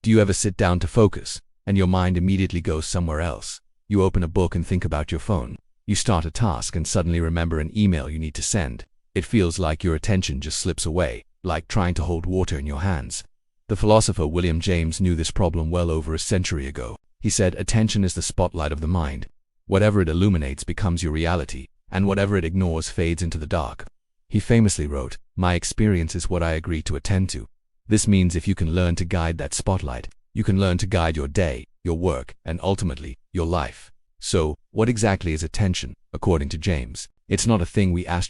do you ever sit down to focus, and your mind immediately goes somewhere else? You open a book and think about your phone. You start a task and suddenly remember an email you need to send. It feels like your attention just slips away, like trying to hold water in your hands. The philosopher William James knew this problem well over a century ago. He said, "Attention is the spotlight of the mind. Whatever it illuminates becomes your reality, and whatever it ignores fades into the dark." He famously wrote, "My experience is what I agree to attend to." This means if you can learn to guide that spotlight, you can learn to guide your day, your work, and ultimately, your life. So, what exactly is attention, according to James? It's not a thing we have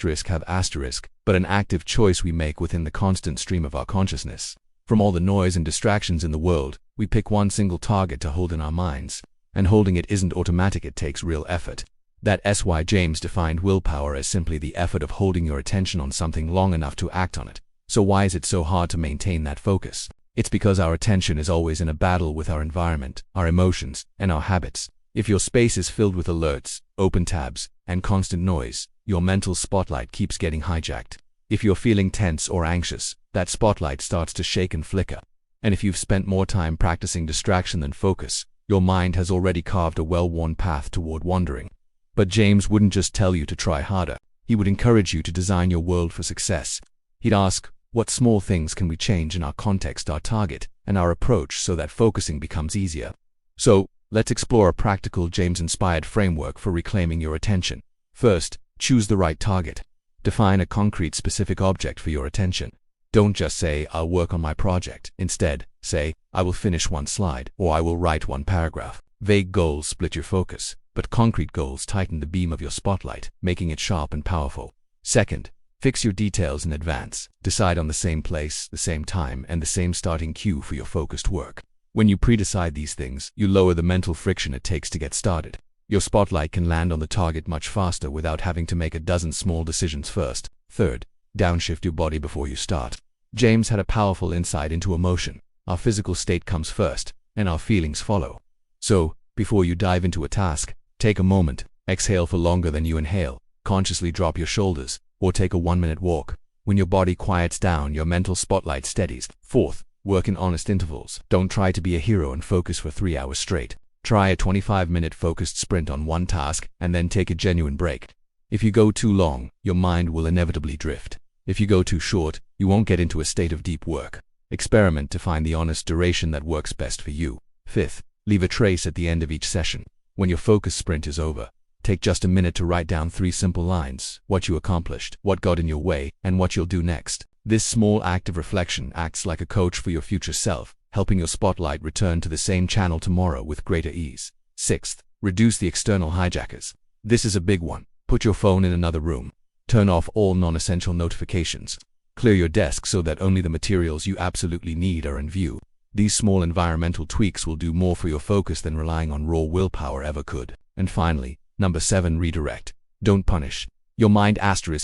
but an active choice we make within the constant stream of our consciousness. From all the noise and distractions in the world, we pick one single target to hold in our minds. And holding it isn't automatic, it takes real effort. That's why James defined willpower as simply the effort of holding your attention on something long enough to act on it. So why is it so hard to maintain that focus? It's because our attention is always in a battle with our environment, our emotions, and our habits. If your space is filled with alerts, open tabs, and constant noise, your mental spotlight keeps getting hijacked. If you're feeling tense or anxious, that spotlight starts to shake and flicker. And if you've spent more time practicing distraction than focus, your mind has already carved a well-worn path toward wandering. But James wouldn't just tell you to try harder. He would encourage you to design your world for success. He'd ask, what small things can we change in our context, our target, and our approach so that focusing becomes easier? So, let's explore a practical James-inspired framework for reclaiming your attention. First, choose the right target. Define a concrete, specific object for your attention. Don't just say, "I'll work on my project." Instead, say, "I will finish one slide," or "I will write one paragraph." Vague goals split your focus, but concrete goals tighten the beam of your spotlight, making it sharp and powerful. Second, fix your details in advance. Decide on the same place, the same time, and the same starting cue for your focused work. When you pre-decide these things, you lower the mental friction it takes to get started. Your spotlight can land on the target much faster without having to make a dozen small decisions first. Third, downshift your body before you start. James had a powerful insight into emotion. Our physical state comes first, and our feelings follow. So, before you dive into a task, take a moment, exhale for longer than you inhale, consciously drop your shoulders, or take a 1-minute walk. When your body quiets down, your mental spotlight steadies. Fourth, work in honest intervals. Don't try to be a hero and focus for 3 hours straight. Try a 25-minute focused sprint on one task, and then take a genuine break. If you go too long, your mind will inevitably drift. If you go too short, you won't get into a state of deep work. Experiment to find the honest duration that works best for you. Fifth, leave a trace at the end of each session. When your focus sprint is over, take just a minute to write down 3 simple lines: what you accomplished, what got in your way, and what you'll do next. This small act of reflection acts like a coach for your future self, helping your spotlight return to the same channel tomorrow with greater ease. Sixth, reduce the external hijackers. This is a big one. Put your phone in another room. Turn off all non-essential notifications. Clear your desk so that only the materials you absolutely need are in view. These small environmental tweaks will do more for your focus than relying on raw willpower ever could. And finally, number 7, redirect. Don't punish. Your mind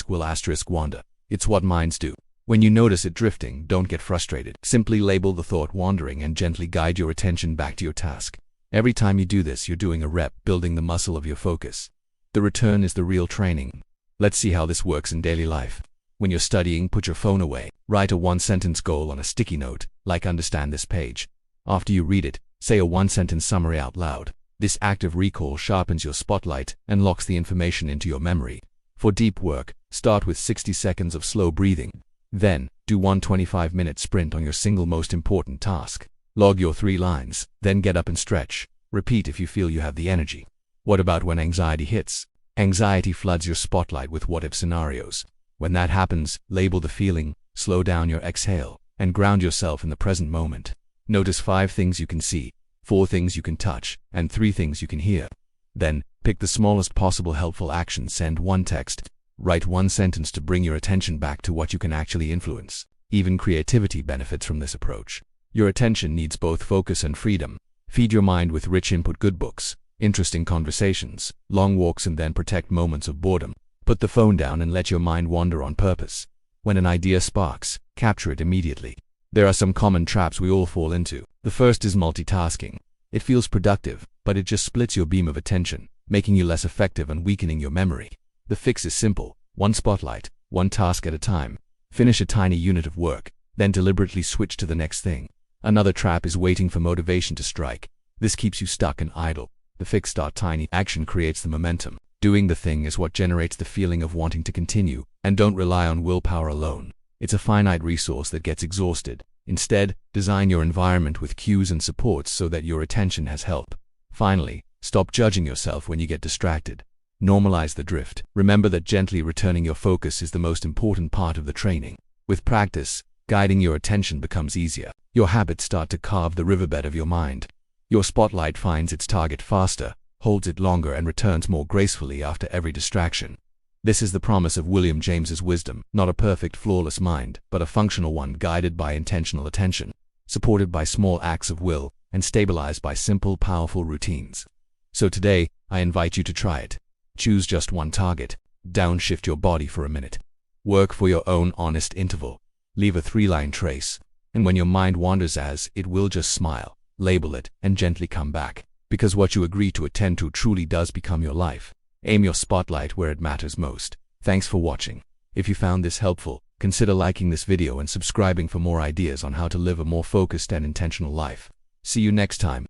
will wander. It's what minds do. When you notice it drifting, don't get frustrated. Simply label the thought wandering and gently guide your attention back to your task. Every time you do this, you're doing a rep, building the muscle of your focus. The return is the real training. Let's see how this works in daily life. When you're studying, put your phone away. Write a 1-sentence goal on a sticky note, like "understand this page." After you read it, say a 1-sentence summary out loud. This active recall sharpens your spotlight and locks the information into your memory. For deep work, start with 60 seconds of slow breathing. Then, do one 25-minute sprint on your single most important task. Log your 3 lines, then get up and stretch. Repeat if you feel you have the energy. What about when anxiety hits? Anxiety floods your spotlight with what-if scenarios. When that happens, label the feeling, slow down your exhale, and ground yourself in the present moment. Notice 5 things you can see, 4 things you can touch, and 3 things you can hear. Then, pick the smallest possible helpful action. Send 1 text. Write 1 sentence to bring your attention back to what you can actually influence. Even creativity benefits from this approach. Your attention needs both focus and freedom. Feed your mind with rich input: good books, interesting conversations, long walks, and then protect moments of boredom. Put the phone down and let your mind wander on purpose. When an idea sparks, capture it immediately. There are some common traps we all fall into. The first is multitasking. It feels productive, but it just splits your beam of attention, making you less effective and weakening your memory. The fix is simple: 1 spotlight, 1 task at a time. Finish a tiny unit of work, then deliberately switch to the next thing. Another trap is waiting for motivation to strike. This keeps you stuck and idle. The fix start tiny action creates the momentum. Doing the thing is what generates the feeling of wanting to continue, and don't rely on willpower alone. It's a finite resource that gets exhausted. Instead, design your environment with cues and supports so that your attention has help. Finally, stop judging yourself when you get distracted. Normalize the drift. Remember that gently returning your focus is the most important part of the training. With practice, guiding your attention becomes easier. Your habits start to carve the riverbed of your mind. Your spotlight finds its target faster, holds it longer, and returns more gracefully after every distraction. This is the promise of William James's wisdom, not a perfect, flawless mind, but a functional one guided by intentional attention, supported by small acts of will, and stabilized by simple, powerful routines. So today, I invite you to try it. Choose just one target. Downshift your body for a minute. Work for your own honest interval. Leave a 3-line trace. And when your mind wanders, it will just smile, label it, and gently come back. Because what you agree to attend to truly does become your life. Aim your spotlight where it matters most. Thanks for watching. If you found this helpful, consider liking this video and subscribing for more ideas on how to live a more focused and intentional life. See you next time.